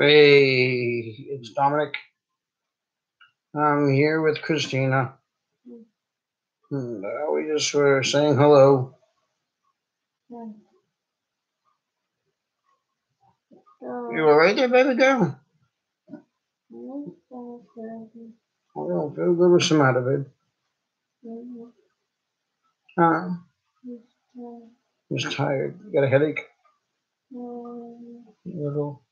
Hey, it's Dominic. I'm here with Christina. We just were saying hello. You all right there, baby girl? I don't feel good. What's the matter, babe? Uh, just tired. You got a headache? Little.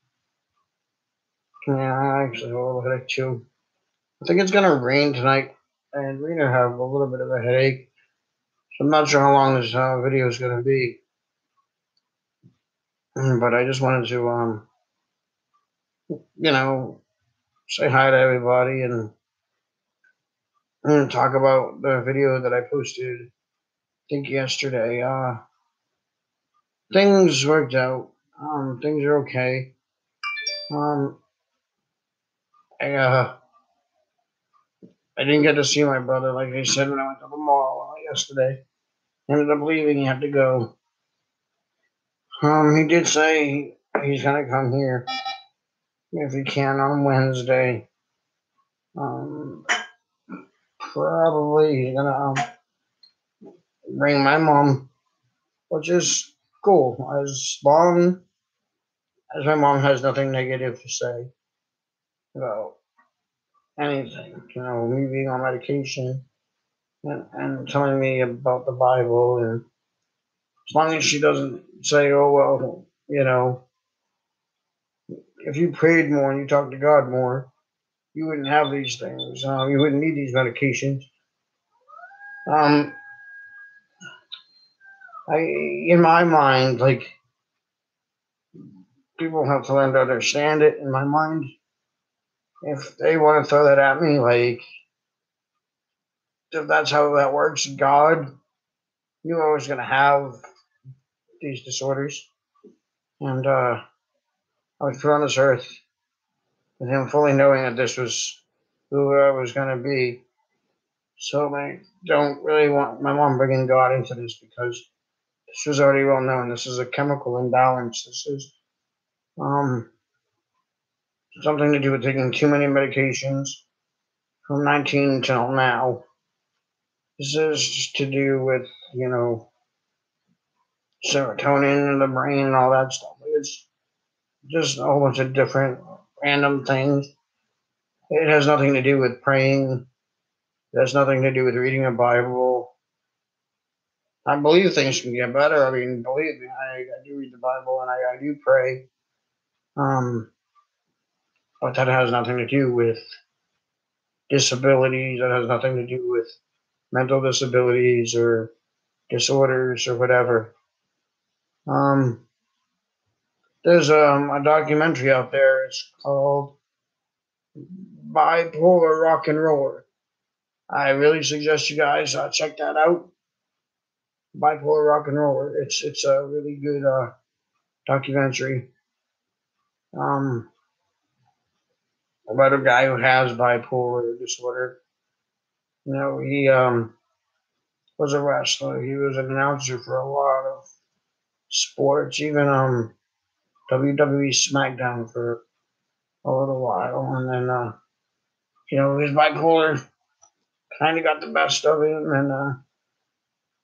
Yeah, I actually have a little headache too. I think it's gonna rain tonight, and we're gonna have a little bit of a headache. So I'm not sure how long this video is gonna be, but I just wanted to, you know, say hi to everybody and talk about the video that I posted. I think yesterday. Things worked out. Things are okay. Um, I I didn't get to see my brother like I said when I went to the mall yesterday. Ended up leaving. He had to go. He did say he's gonna come here if he can on Wednesday. Um, Probably he's gonna bring my mom, which is cool. As my mom has nothing negative to say about anything. Me being on medication and telling me about the Bible, and as long as she doesn't say, "Oh well, if you prayed more and you talked to God more, you wouldn't have these things. You wouldn't need these medications." Um, in my mind, like, people have to learn to understand it. In my mind, if they want to throw that at me, like, if that's how that works, God, you're always gonna have these disorders, and I was put on this earth with Him fully knowing that this was who I was gonna be. So I don't really want my mom bringing God into this, because this was already well known. This is a chemical imbalance. This is um, something to do with taking too many medications from 19 till now. This is to do with, serotonin in the brain and all that stuff. It's just a whole bunch of different random things. It has nothing to do with praying. It has nothing to do with reading a Bible. I believe things can get better. I mean, believe me, I do read the Bible and I do pray. But that has nothing to do with disabilities. That has nothing to do with mental disabilities or disorders or whatever. There's a documentary out there. It's called Bipolar Rock and Roller. I really suggest you guys check that out. Bipolar Rock and Roller. It's a really good documentary about a guy who has bipolar disorder. He was a wrestler. He was an announcer for a lot of sports, even WWE SmackDown for a little while, and then his bipolar kind of got the best of him, and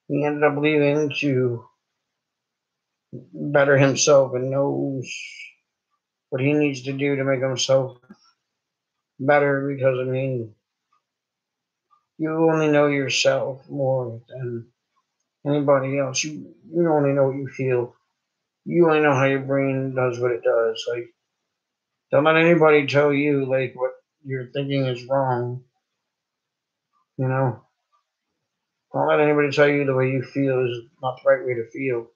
he ended up leaving to better himself and knows what he needs to do to make himself better, because, I mean, you only know yourself more than anybody else. You only know what you feel. You only know how your brain does what it does. Like, don't let anybody tell you, like, what you're thinking is wrong. Don't let anybody tell you the way you feel is not the right way to feel.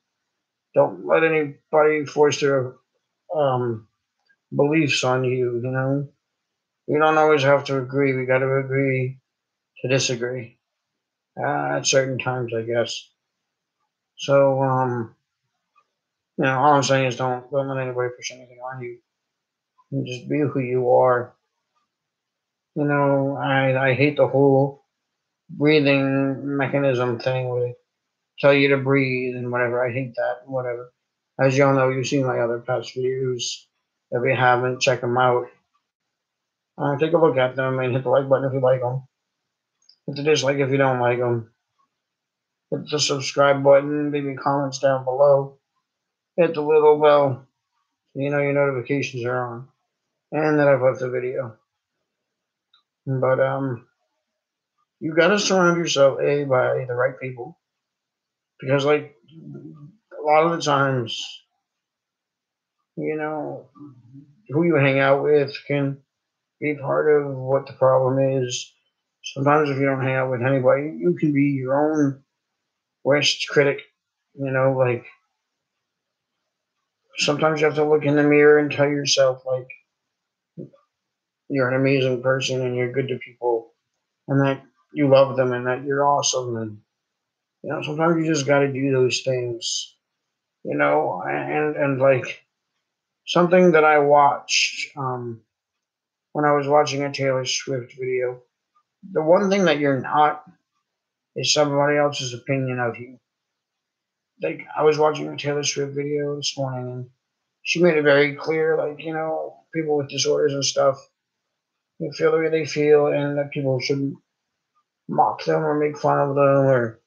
Don't let anybody force their beliefs on you. We don't always have to agree. We got to agree to disagree at certain times, I guess. So, all I'm saying is don't let anybody push anything on you. And just be who you are. I hate the whole breathing mechanism thing where they tell you to breathe and whatever. I hate that and whatever. As y'all know, you've seen my other past videos. If you haven't, check them out. Take a look at them and hit the like button if you like them. Hit the dislike if you don't like them. Hit the subscribe button. Leave me comments down below. Hit the little bell so you know your notifications are on and that I've left a video. But you gotta surround yourself by the right people, because like a lot of the times, you know, who you hang out with can be part of what the problem is. Sometimes if you don't hang out with anybody, you can be your own worst critic. Like sometimes you have to look in the mirror and tell yourself like you're an amazing person and you're good to people and that you love them and that you're awesome. And sometimes you just got to do those things. And like something that I watched when I was watching a Taylor Swift video. The one thing that you're not is somebody else's opinion of you. Like I was watching a Taylor Swift video this morning, and she made it very clear, like people with disorders and stuff, they feel the way they feel, and that people shouldn't mock them or make fun of them or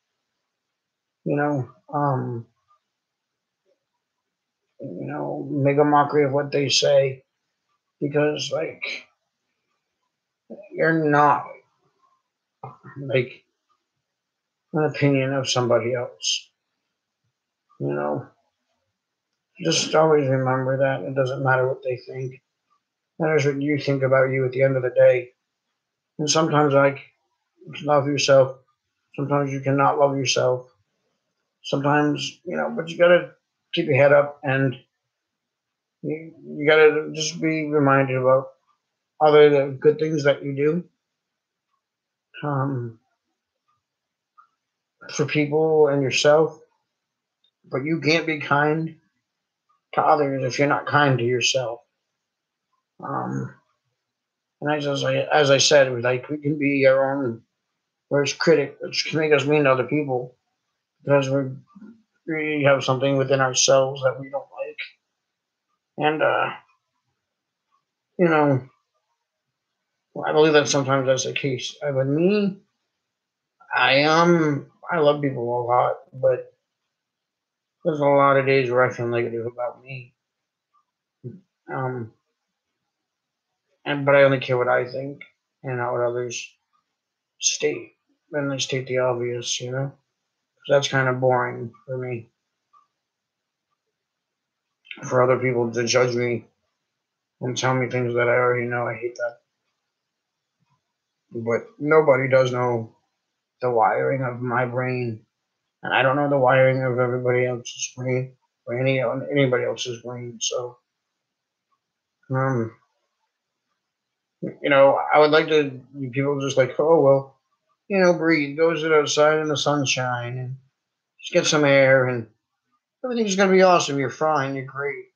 you know, um, make a mockery of what they say, because like you're not like an opinion of somebody else. You know, just always remember that it doesn't matter what they think. It matters what you think about you at the end of the day. And sometimes like love yourself. Sometimes you cannot love yourself. Sometimes, but you gotta keep your head up and you gotta just be reminded about other the good things that you do um, for people and yourself. But you can't be kind to others if you're not kind to yourself. Um, and as I said, like we can be our own worst critic, which can make us mean to other people because we have something within ourselves that we don't like. And you know, I believe that sometimes that's the case. With me, I love people a lot, but there's a lot of days where I feel negative about me. Um, but I only care what I think and not what others state. Then they state the obvious, 'Cause that's kind of boring for me. For other people to judge me and tell me things that I already know, I hate that. But nobody does know the wiring of my brain, and I don't know the wiring of everybody else's brain or anybody else's brain. So, um, I would like to people just like, oh well, breathe, go sit outside in the sunshine and just get some air, and everything's gonna be awesome. You're fine. You're great.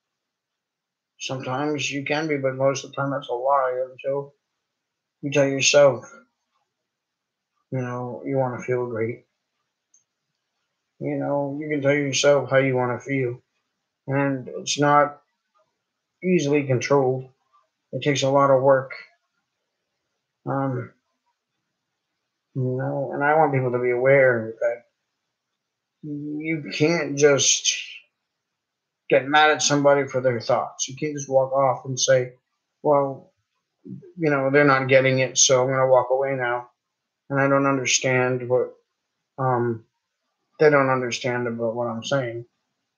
Sometimes you can be, but most of the time that's a lie. Until you tell yourself, you want to feel great. You can tell yourself how you want to feel, and it's not easily controlled. It takes a lot of work. Um, and I want people to be aware that you can't just get mad at somebody for their thoughts. You can't just walk off and say, well, they're not getting it, so I'm going to walk away now. And I don't understand what they don't understand about what I'm saying.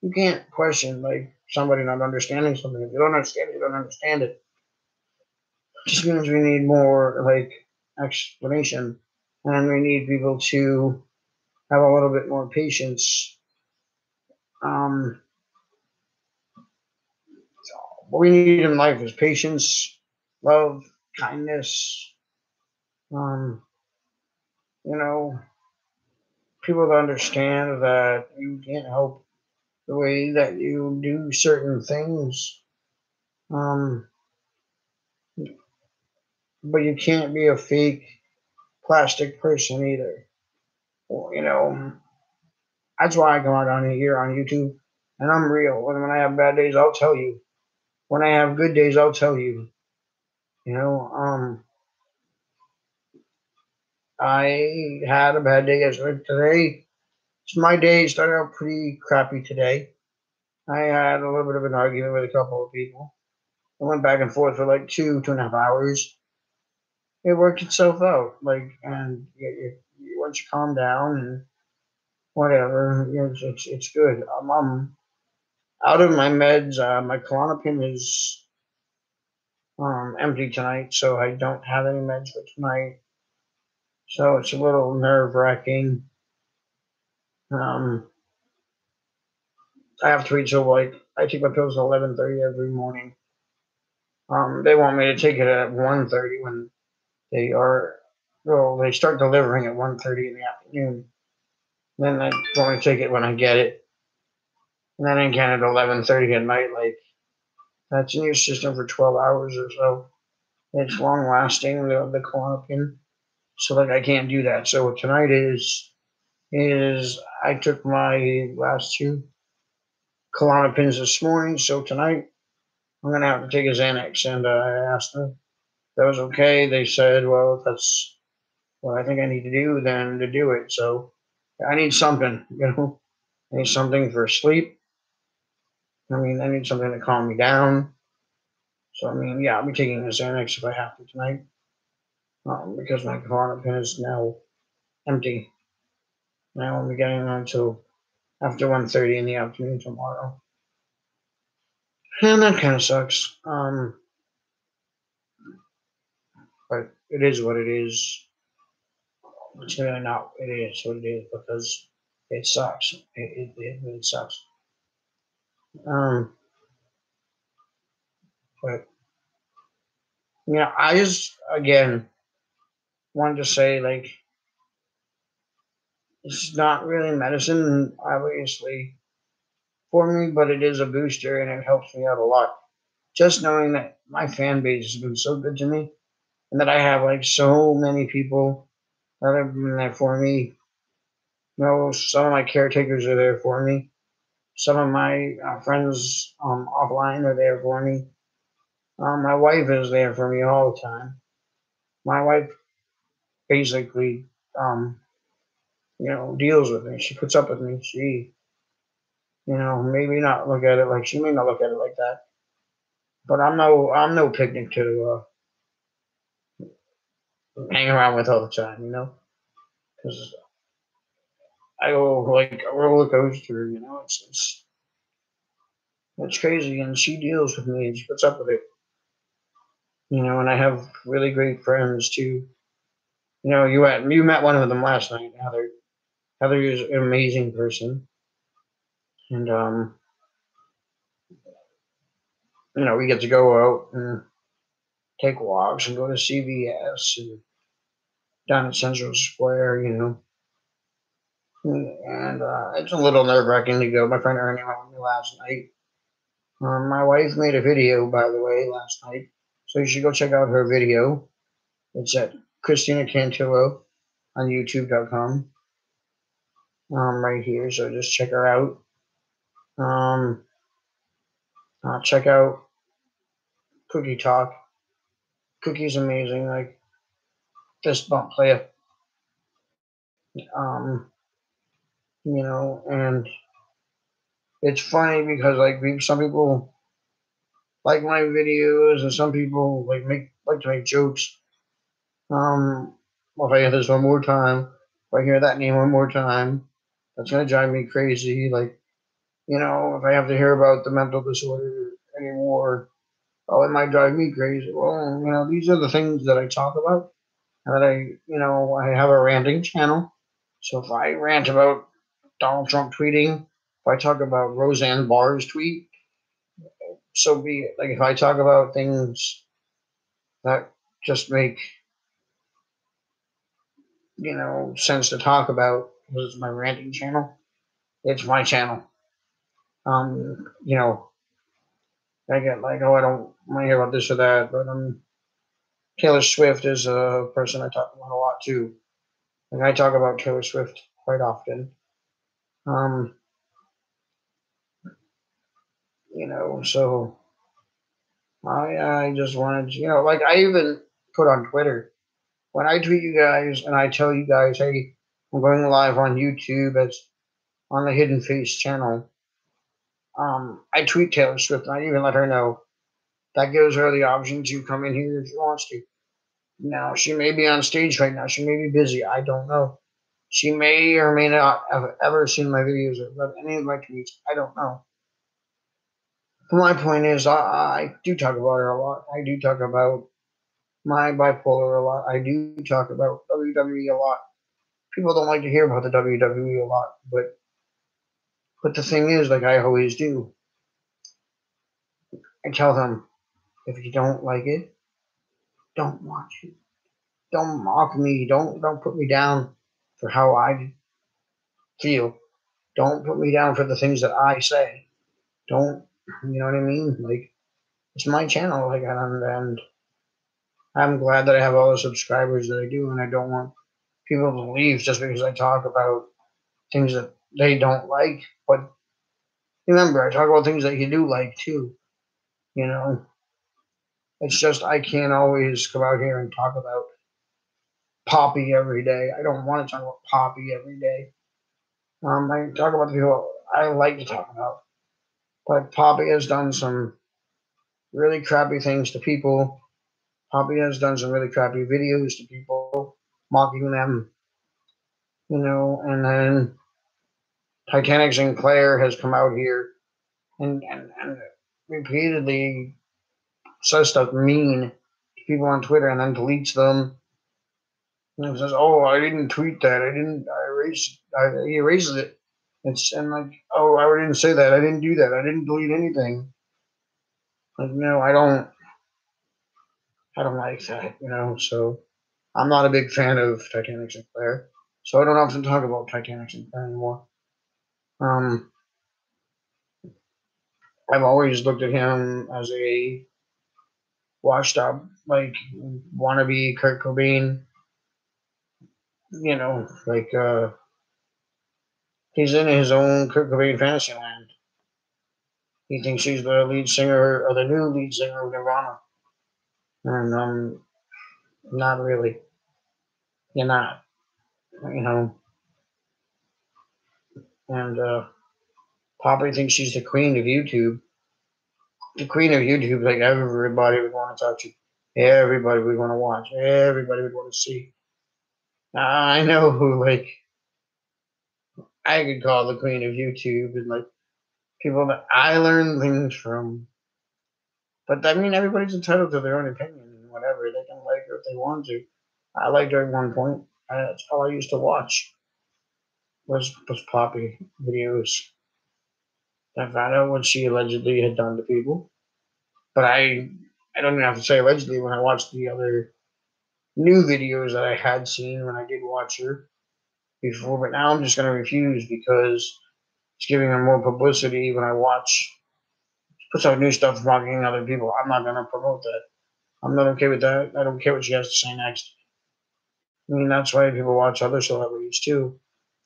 You can't question like somebody not understanding something. If you don't understand it, you don't understand it. It just means we need more like explanation, and we need people to have a little bit more patience. Um, what we need in life is patience, love, kindness. Um, you know, people to understand that you can't help the way that you do certain things. Um, but you can't be a fake plastic person either. Well, that's why I come out on here on YouTube, and I'm real. When I have bad days, I'll tell you. when I have good days, I'll tell you. You know, I had a bad day yesterday. Today, it's my day. Started out pretty crappy today. I had a little bit of an argument with a couple of people. I went back and forth for like 2.5 hours. It worked itself out. Like, and once you calm down and whatever, it's good. I'm out of my meds. My Klonopin is empty tonight, so I don't have any meds for tonight. So it's a little nerve wracking. Um, I have to wait till like I take my pills at 11:30 every morning. They want me to take it at 1:30 when they are. Well, they start delivering at 1:30 in the afternoon. Then I want to take it when I get it, and then again at 11:30 at night. Like that's in your system for 12 hours or so. It's long lasting. The Klonopin, so like I can't do that. So what tonight is I took my last two Klonopins this morning. So tonight I'm gonna have to take a Xanax, and I asked them if that was okay. They said, well, if that's what I think I need to do, then to do it. So I need something, I need something for sleep. I mean, I need something to calm me down. So I mean, yeah, I'll be taking a Xanax if I have to tonight, because my Klonopin is now empty. Now I'll be getting on until after 1:30 in the afternoon tomorrow, and that kind of sucks. But it is what it is. It's really not. It is what it is because it sucks. It really sucks. Um, but I just again wanted to say like it's not really medicine, obviously for me, but it is a booster and it helps me out a lot. Just knowing that my fan base has been so good to me and that I have like so many people that have been there for me. Some of my caretakers are there for me. Some of my friends offline are there for me. My wife is there for me all the time. My wife basically, um, deals with me. She puts up with me. She, maybe not look at it like she may not look at it like that, but I'm no picnic to hang around with all the time, because I go like a roller coaster. It's crazy, and she deals with me and she puts up with it. And I have really great friends too. You met one of them last night, Heather. Heather is an amazing person, and we get to go out and take walks and go to CVS and down at Central Square, and it's a little nerve wracking to go. My friend Ernie went with me last night. My wife made a video, by the way, last night, so you should go check out her video. It's at Christina Cantillo on YouTube.com, right here. So just check her out. Um, check out Cookie Talk. Cookie's amazing. Like fist bump play um, and it's funny because like some people like my videos and some people like to make jokes. If I hear this one more time, if I hear that name one more time, that's gonna drive me crazy. Like, if I have to hear about the mental disorder anymore, oh, it might drive me crazy. Well, these are the things that I talk about, and that I have a ranting channel. So if I rant about Donald Trump tweeting, if I talk about Roseanne Barr's tweet, so be it. Like if I talk about things that just make sense to talk about, because it's my ranting channel. It's my channel. You know, I get like, oh, I don't want to hear about this or that, but Taylor Swift is a person I talk about a lot too, and I talk about Taylor Swift quite often. Um, so I just wanted to, like I even put on Twitter when I tweet you guys and I tell you guys, hey, I'm going live on YouTube. It's on the Hidden Face channel. I tweet Taylor Swift and I even let her know that gives her the option to come in here if she wants to. Now she may be on stage right now. She may be busy. I don't know. She may or may not have ever seen my videos or read any of my tweets. I don't know. But my point is, I do talk about her a lot. I do talk about my bipolar a lot. I do talk about WWE a lot. People don't like to hear about the WWE a lot, but the thing is, like I always do, I tell them if you don't like it, don't watch it. Don't mock me. Don't put me down for how I feel. Don't put me down for the things that I say. Don't, you know what I mean? Like it's my channel, like and I'm glad that I have all the subscribers that I do, and I don't want people to leave just because I talk about things that they don't like. But remember, I talk about things that you do like too. You know, it's just I can't always come out here and talk about Poppy every day. I don't want to talk about Poppy every day. I talk about the people I like to talk about. But Poppy has done some really crappy things to people. Poppy has done some really crappy videos to people, mocking them, and then Titanic Sinclair has come out here and repeatedly says stuff mean to people on Twitter and then deletes them and says, "Oh, I didn't tweet that. I didn't. I erased. He erases it." And like, "Oh, I didn't say that. I didn't do that. I didn't delete anything." Like, no, I don't. I don't like that. So I'm not a big fan of Titanic Sinclair. So I don't often talk about Titanic Sinclair anymore. Um, I've always looked at him as a washed up, like wannabe Kurt Cobain. Like he's in his own Kurt Cobain fantasy land. He thinks he's the lead singer or the new lead singer of Nirvana, and not really. You're not, you know. And Poppy thinks she's the queen of YouTube. The queen of YouTube, like everybody would want to talk to. Everybody would want to watch. Everybody would want to see. I know who, like, I could call the queen of YouTube and like people that I learn things from. But I mean, everybody's entitled to their own opinion and whatever. They can like her if they want to. I liked her at one point. That's all I used to watch was Poppy videos. I found out what she allegedly had done to people. But I don't even have to say allegedly when I watched the other new videos that I had seen when I did watch her before. But now I'm just going to refuse because it's giving her more publicity when I watch. Puts out new stuff mocking other people. I'm not going to promote that. I'm not okay with that. I don't care what she has to say next. I mean, that's why people watch other celebrities too.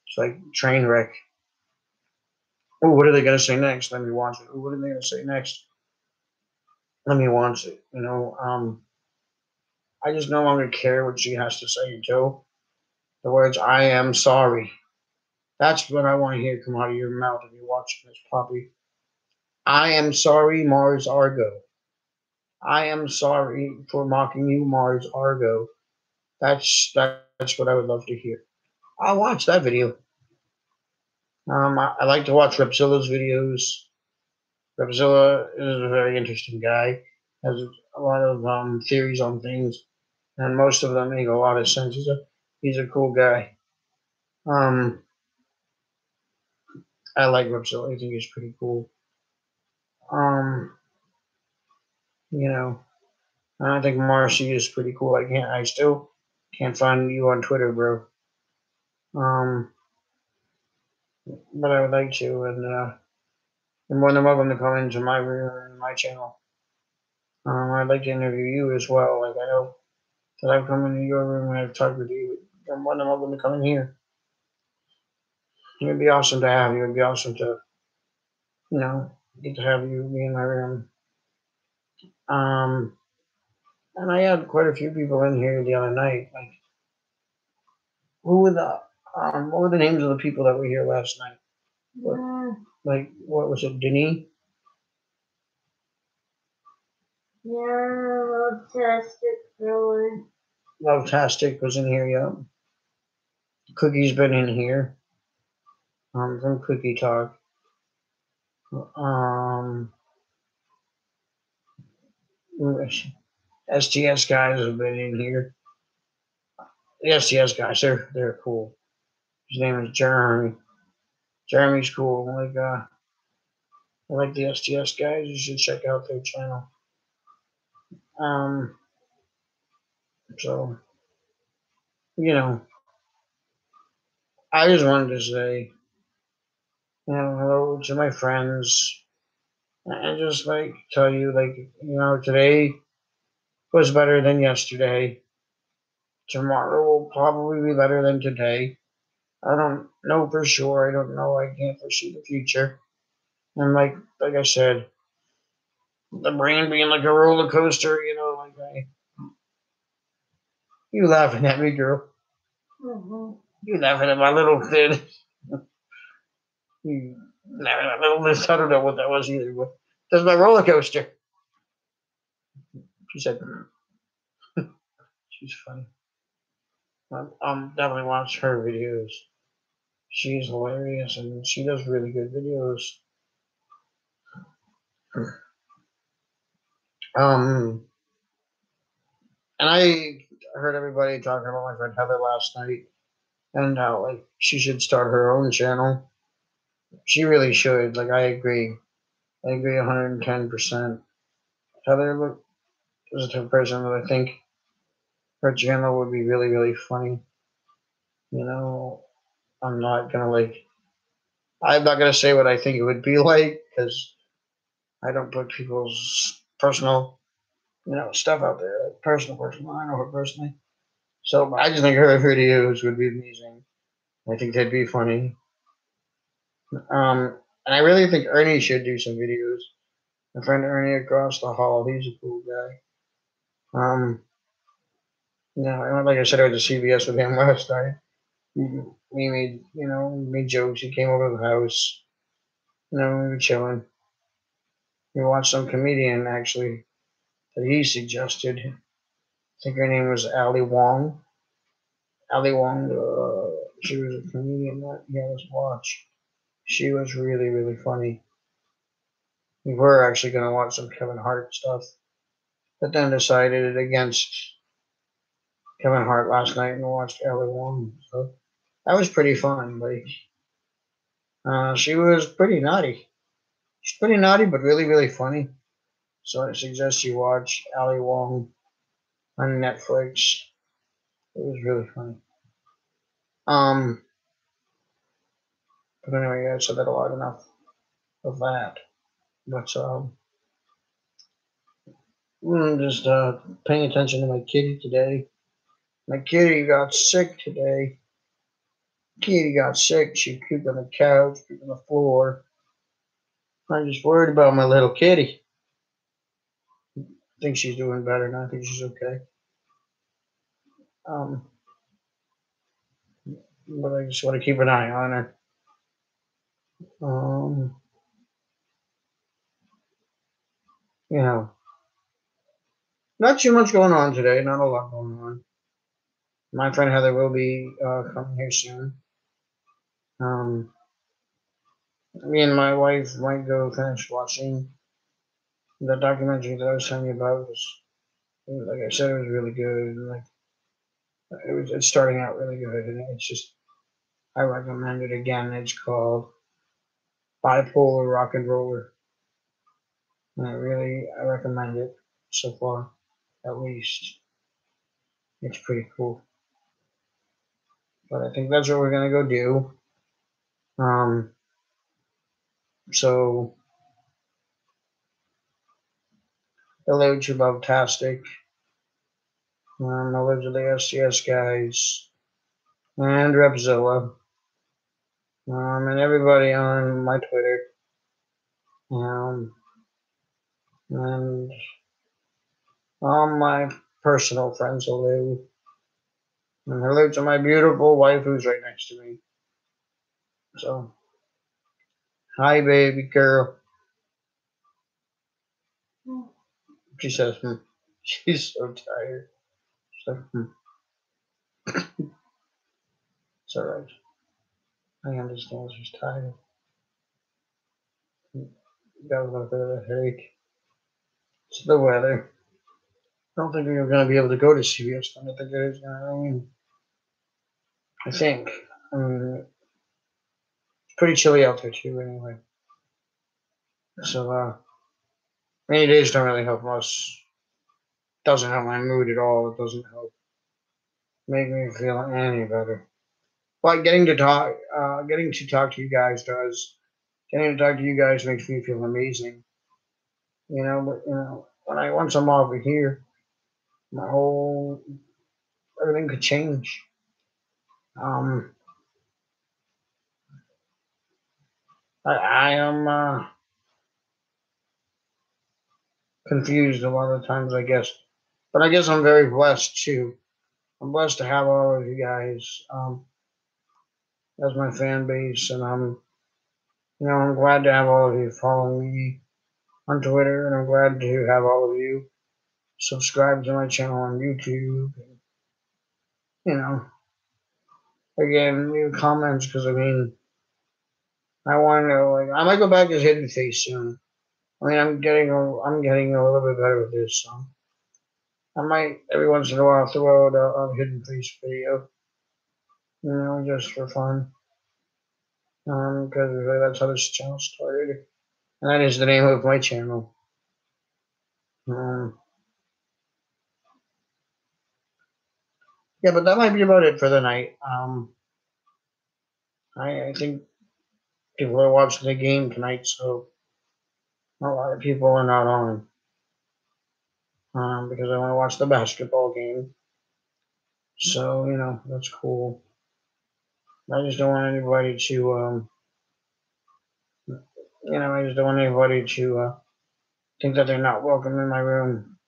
It's like Trainwreck. Oh, what are they going to say next? Let me watch it. Oh, what are they going to say next? Let me watch it. I just no longer care what she has to say until the words "I am sorry." That's what I want to hear come out of your mouth if you're watching this, Poppy. I am sorry, Mars Argo. I am sorry for mocking you, Mars Argo. That's what I would love to hear. I'll watch that video. I like to watch Repzilla's videos. Repzilla is a very interesting guy. Has a lot of theories on things, and most of them make a lot of sense. He's a cool guy. Um, I like Repzilla. I think he's pretty cool. Um, you know, I think Marcy is pretty cool. I still can't find you on Twitter, bro. Um, but I would like to, and you're more than welcome to come into my room and my channel. I'd like to interview you as well. Like I know that I've come into your room and I've talked with you. You're more than welcome to come in here. It would be awesome to have you. It'd be awesome to, get to have you be in my room. And I had quite a few people in here the other night. Like, who were the what were the names of the people that were here last night? Like, what was it, Denny? Yeah, Love-tastic. Love-tastic was in here, yeah. Cookie's been in here. From Cookie Talk. STS guys have been in here. The STS guys, they're cool. His name is Jeremy. Jeremy's cool. I like the STS guys. You should check out their channel. Um, so I just wanted to say, hello to my friends, and just like tell you, today was better than yesterday. Tomorrow will probably be better than today. I don't know for sure. I don't know. I can't foresee the future. And like I said, the brain being like a roller coaster. You laughing at me, girl? Mm-hmm. You laughing at my little thin? You laughing at my little this? I don't know what that was either. But that's my roller coaster. She said, she's funny. Definitely watch her videos. She's hilarious and she does really good videos. Um, and I heard everybody talking about my friend Heather last night and how she should start her own channel. She really should. I agree. I agree 110%. Heather is the type of person that I think her channel would be really, really funny. I'm not gonna I'm not gonna say what I think it would be like because I don't put people's personal, stuff out there. Personal. I know her personally, so I just think her videos would be amazing. I think they'd be funny. And I really think Ernie should do some videos. My friend Ernie across the hall, he's a cool guy. Like I said, I went to CVS with him last night. We made jokes. He came over to the house. We were chilling. We watched some comedian actually that he suggested. I think her name was Ali Wong. Ali Wong, she was a comedian that he had us watch. She was really, really funny. We were actually going to watch some Kevin Hart stuff, but then decided against Kevin Hart last night and watched Ali Wong. So that was pretty fun. She was pretty naughty. She's pretty naughty, but really, really funny. So I suggest you watch Ali Wong on Netflix. It was really funny. But anyway, I said that a lot enough of that. But I'm just paying attention to my kitty today. My kitty got sick today. Kitty got sick. She pooped on the couch, pooped on the floor. I'm just worried about my little kitty. I think she's doing better now. I think she's okay. Um, but I just want to keep an eye on her. Um, you know, not too much going on today. Not a lot going on. My friend Heather will be coming here soon. Me and my wife might go finish watching the documentary that I was telling you about. Like I said, it was really good. It's starting out really good, and it's just I recommend it again. It's called Bipolar Rock and Roller, and I recommend it so far. At least it's pretty cool. But I think that's what we're gonna go do. Um, so hello to Bobtastic. Hello to the SCS guys and Repzilla. And everybody on my Twitter. And All my personal friends hello. And hello to my beautiful wife who's right next to me. So, hi, baby girl. She says, She's so tired. She's like, It's alright. I understand she's tired. Got a little bit of a headache. It's the weather. I don't think we're going to be able to go to CVS. I don't think it is going to rain. I think. I mean, it's pretty chilly out there too, anyway. So, rainy days don't really help us. Doesn't help my mood at all. It doesn't help make me feel any better. But getting to talk to you guys does. Getting to talk to you guys makes me feel amazing. But once I'm over here, my whole everything could change. Um, I am confused a lot of times, I guess, but I guess I'm very blessed too. I'm blessed to have all of you guys as my fan base, and I'm glad to have all of you follow me on Twitter, and I'm glad to have all of you subscribe to my channel on YouTube. You know, again, leave comments because I want to know. Like, I might go back as Hidden Face soon. I'm getting a little bit better with this, so I might every once in a while throw out a Hidden Face video, just for fun. Because that's how this channel started, and that is the name of my channel. Yeah, but that might be about it for the night. I think people are watching the game tonight, so a lot of people are not on. Because I want to watch the basketball game. So that's cool. I just don't want anybody to I just don't want anybody to think that they're not welcome in my room.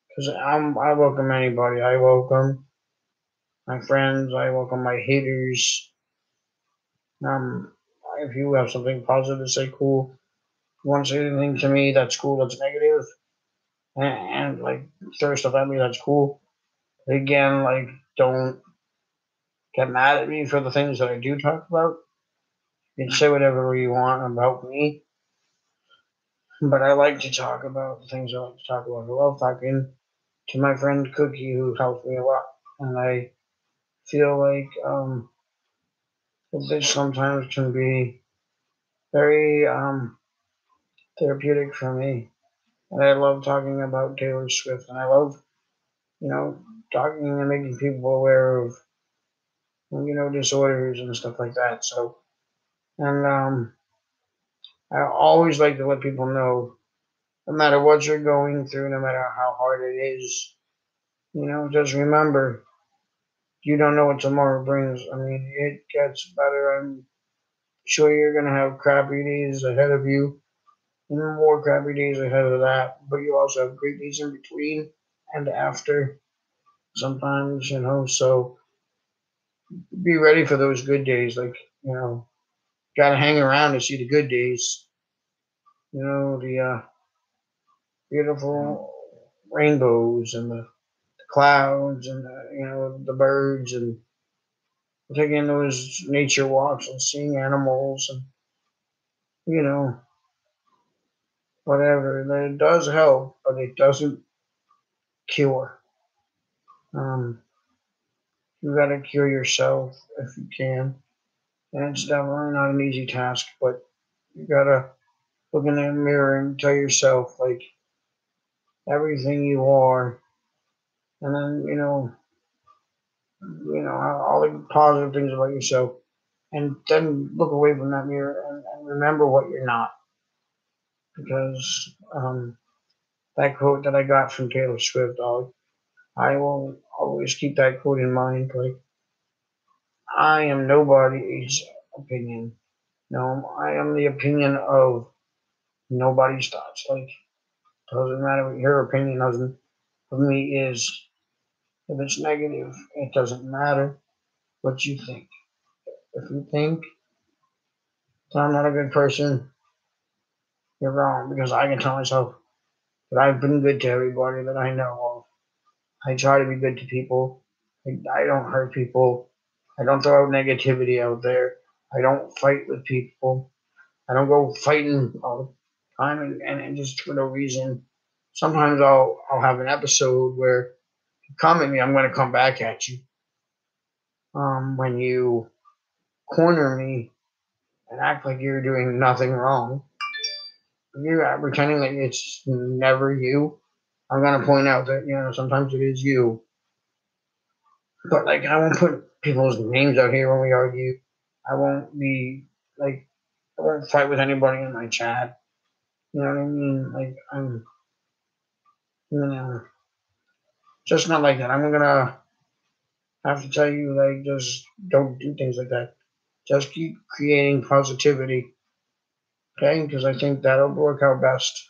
Because I welcome anybody. I welcome my friends. I welcome my haters. Um, if you have something positive to say, cool. If you want to say anything to me, that's cool. That's negative, and like throw stuff at me, that's cool. Again, like don't get mad at me for the things that I do talk about. You can say whatever you want about me, but I like to talk about the things I like to talk about. I love talking to my friend Cookie, who helps me a lot, and I feel like this sometimes can be very therapeutic for me. And I love talking about Taylor Swift, and I love you know talking and making people aware of disorders and stuff like that. So, and I always like to let people know, no matter what you're going through, no matter how hard it is, just remember, you don't know what tomorrow brings. I mean, it gets better. I'm sure you're gonna have crappy days ahead of you, and more crappy days ahead of that. But you also have great days in between and after. Sometimes, so be ready for those good days. Like, gotta hang around to see the good days. The beautiful rainbows and the clouds and the birds and taking those nature walks and seeing animals and you know whatever. That it does help, but it doesn't cure. Um, you got to cure yourself if you can, and it's definitely not an easy task. But you gotta look in the mirror and tell yourself like everything you are, and then all the positive things about yourself, and then look away from that mirror and remember what you're not. Because that quote that I got from Taylor Swift, I will always keep that quote in mind. Like, I am nobody's opinion. No, I am the opinion of nobody's thoughts. Like, doesn't matter what your opinion doesn't. of me is, if it's negative, it doesn't matter what you think. If you think that I'm not a good person, you're wrong, because I can tell myself that I've been good to everybody that I know of. I try to be good to people. I don't hurt people. I don't throw out negativity out there. I don't fight with people. I don't go fighting all the time and just for no reason. Sometimes I'll have an episode where you come at me, I'm going to come back at you. When you corner me and act like you're doing nothing wrong, you're pretending like it's never you. I'm going to point out that, sometimes it is you. But, like, I won't put people's names out here when we argue. I won't be, like, I won't fight with anybody in my chat. You know what I mean? Like, I'm, just not like that. I'm going to have to tell you, like, just don't do things like that. Just keep creating positivity, okay? Because I think that'll work out best.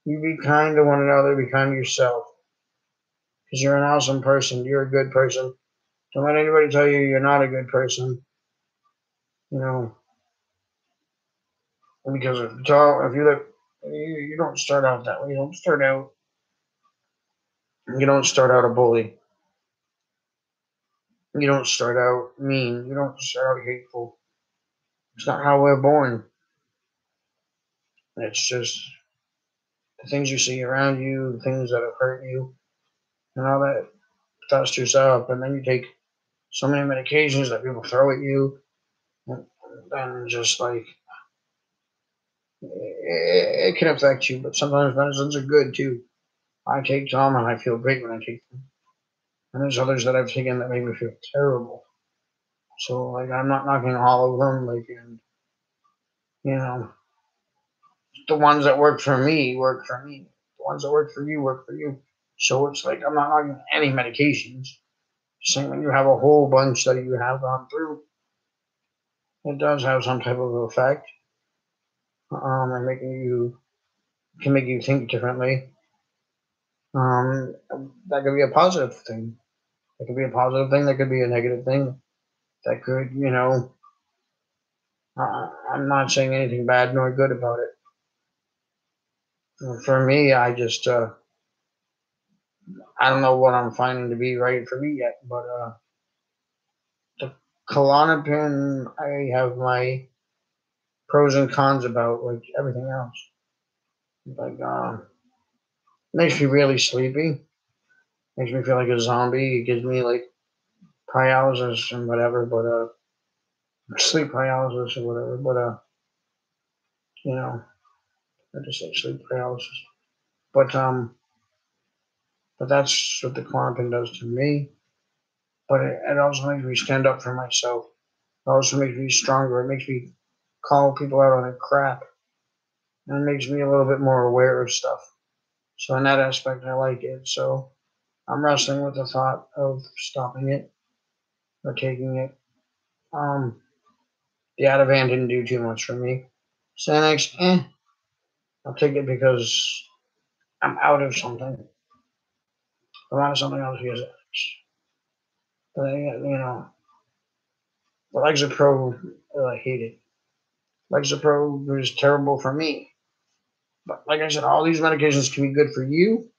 You be kind to one another, be kind to yourself. Because you're an awesome person. You're a good person. Don't let anybody tell you you're not a good person. Because if you don't start out that way. You don't start out a bully. You don't start out mean. You don't start out hateful. It's not how we're born. It's just the things you see around you, the things that have hurt you, and all that festers up, and then you take so many medications that people throw at you, and just like it can affect you. But sometimes medicines are good too. I take some and I feel great when I take them, and there's others that I've taken that make me feel terrible. So like I'm not knocking all of them, and you know the ones that work for me work for me. The ones that work for you work for you. So it's like I'm not knocking any medications. Just saying when you have a whole bunch that you have gone through, it does have some type of effect, and can make you think differently. That could be a positive thing. That could be a positive thing. That could be a negative thing. That could, I'm not saying anything bad nor good about it. For me, I don't know what I'm finding to be right for me yet, but the Klonopin, I have my pros and cons about, like everything else. Like, makes me really sleepy. Makes me feel like a zombie. It gives me like paralysis and whatever, but sleep paralysis or whatever. But I just say sleep paralysis. But that's what the Klonopin does to me. But it also makes me stand up for myself. It also makes me stronger. It makes me call people out on their crap. And it makes me a little bit more aware of stuff. So in that aspect, I like it. So I'm wrestling with the thought of stopping it or taking it. The Ativan didn't do too much for me. Xanax, I'll take it because I'm out of something. I'm out of something else because but the Lexapro, I hate it. Lexapro was terrible for me. But like I said, all these medications can be good for you,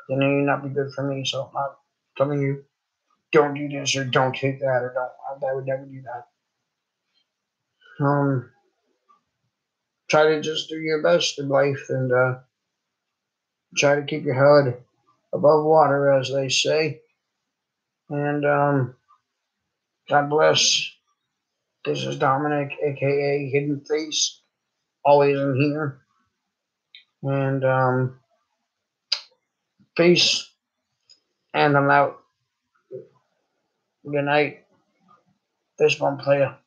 but they may not be good for me. So I'm not telling you don't do this or don't take that or don't. I would never do that. Try to just do your best in life and try to keep your head above water, as they say. And God bless. This is Dominic, aka Hidden Face. Always in here. And peace. And I'm out. Good night. Fist bump player.